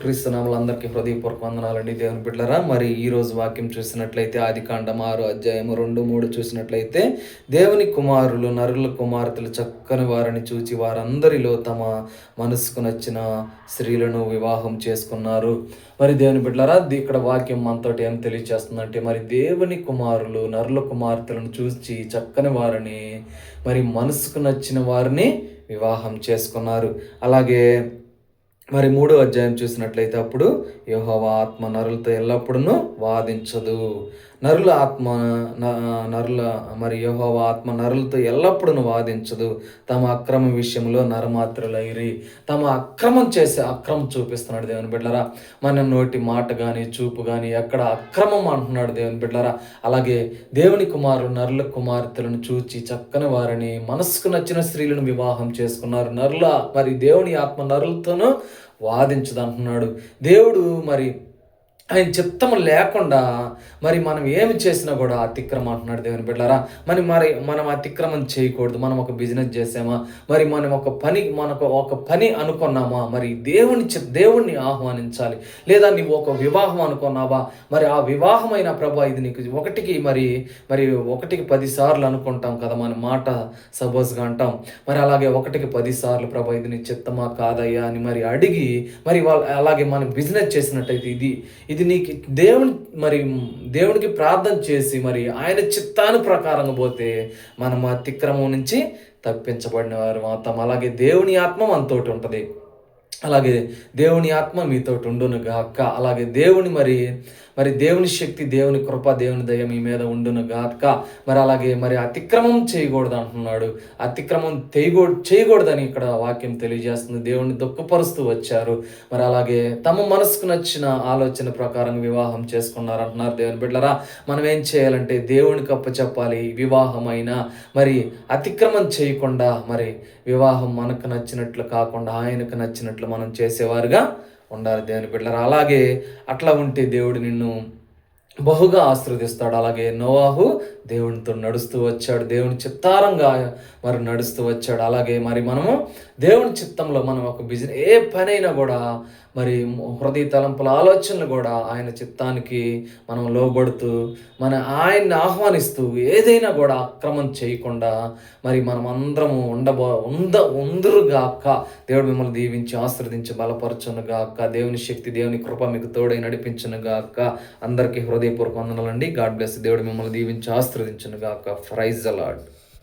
క్రీస్తు నామములో అందరికీ హృదయపూర్వక వందనాలండి దేవుని బిడ్డలారా. మరి ఈ రోజు వాక్యం చూసినట్లయితే ఆదికాండం 6 అధ్యాయం 2-3 చూసినట్లయితే దేవుని కుమారులు నరుల కుమార్తెలు చక్కని వారిని చూచి వారందరిలో తమ మనసుకు నచ్చిన స్త్రీలను వివాహం చేసుకున్నారు. మరి దేవుని బిడ్డలారా, ఇక్కడ వాక్యం మనతోటి ఏం తెలియజేస్తుందంటే, మరి దేవుని కుమారులు నరుల కుమార్తెలను చూచి చక్కని వారిని, మరి మనసుకు నచ్చిన వారిని వివాహం చేసుకున్నారు. అలాగే మరి 3వ అధ్యాయం చూసినట్లయితే అప్పుడు యెహోవా ఆత్మ నరులతో ఎల్లప్పుడూ వాదించదు. యెహోవా ఆత్మ నరులతో ఎల్లప్పుడూ వాదించదు. తమ అక్రమ విషయంలో నరమాత్రులైరి. తమ అక్రమం చూపిస్తున్నాడు దేవుని బిడ్డలారా. మన నోటి మాట కానీ చూపు కానీ ఎక్కడ అక్రమం అంటున్నాడు దేవుని బిడ్డలారా. అలాగే దేవుని కుమారులు నరుల కుమార్తెలను చూచి చక్కని వారిని, మనసుకు నచ్చిన స్త్రీలను వివాహం చేసుకున్నారు. మరి దేవుని ఆత్మ నరులతోనూ వాదించదు అంటున్నాడు దేవుడు. మరి ఆయన చిత్తము లేకుండా మరి మనం ఏమి చేసినా కూడా అతిక్రమం అంటున్నాడు దేవుని బిడ్డలారా. మనం అతిక్రమం చేయకూడదు. మనం ఒక బిజినెస్ చేసామా, మరి మనం ఒక పని అనుకున్నామా, మరి దేవుణ్ణి ఆహ్వానించాలి. లేదా నీవు ఒక వివాహం అనుకున్నావా, మరి ఆ వివాహమైన ప్రభా ఇది నీకు ఒకటికి 10 సార్లు అనుకుంటాం కదా, మన మాట సపోజ్గా అంటాం. మరి అలాగే 10 సార్లు ప్రభా ఇది నీ చిత్తమా కాదయ్యా అని మరి అడిగి, మరి అలాగే మనం బిజినెస్ చేసినట్టయితే ఇది నీకు దేవునికి ప్రార్థన చేసి మరి ఆయన చిత్తాను ప్రకారంగా పోతే మనం అతిక్రమం నుంచి తప్పించబడిన వారు అవుతాం. అలాగే దేవుని ఆత్మ మనతోటి ఉంటుంది. అలాగే దేవుని ఆత్మ మీతోటి ఉండును గాక. అలాగే దేవుని మరి దేవుని శక్తి, దేవుని కృప, దేవుని దయ మీ మీద ఉండును గాక. మరి అలాగే అతిక్రమం చేయకూడదు అంటున్నాడు. అతిక్రమం చేయకూడదని ఇక్కడ వాక్యం తెలియజేస్తుంది. దేవుని దుఃఖపరుస్తూ వచ్చారు. మరి అలాగే తమ మనసుకు నచ్చిన ఆలోచన ప్రకారం వివాహం చేసుకున్నారు అంటున్నారు దేవుని బిడ్డలారా. మనం ఏం చేయాలంటే దేవునికి అప్పచెప్పాలి. వివాహమైన మరి అతిక్రమం చేయకుండా, మరి వివాహం మనకు నచ్చినట్లు కాకుండా ఆయనకు నచ్చినట్లు మనం చేసేవారుగా ఉండాలి దేవుని బిడ్డలారా. అలాగే అట్లా ఉంటే దేవుడు నిన్ను బహుగా ఆశీర్వదిస్తాడు. అలాగే నోవాహు దేవునితో నడుస్తూ వచ్చాడు, దేవుని చిత్తారంగా మరి నడుస్తూ వచ్చాడు. అలాగే మరి మనము దేవుని చిత్తంలో మనం ఒక బిజినెస్ ఏ పనైనా కూడా మరి హృదయ తలంపుల ఆలోచనలు కూడా ఆయన చిత్తానికి మనం లోబడుతూ ఆయన్ని ఆహ్వానిస్తూ ఏదైనా కూడా అక్రమం చేయకుండా మరి మనం అందరము ఉందరుగాక. దేవుడు మిమ్మల్ని దీవించి ఆశీర్వదించి బలపరచునుగాక. దేవుని శక్తి, దేవుని కృప మీకు తోడై నడిపించునుగాక. అందరికీ హృదయపూర్వక వందనాలండి. God bless. దేవుడు మిమ్మల్ని దీవించి ఆశీర్వదించునుగాక. Praise the lord.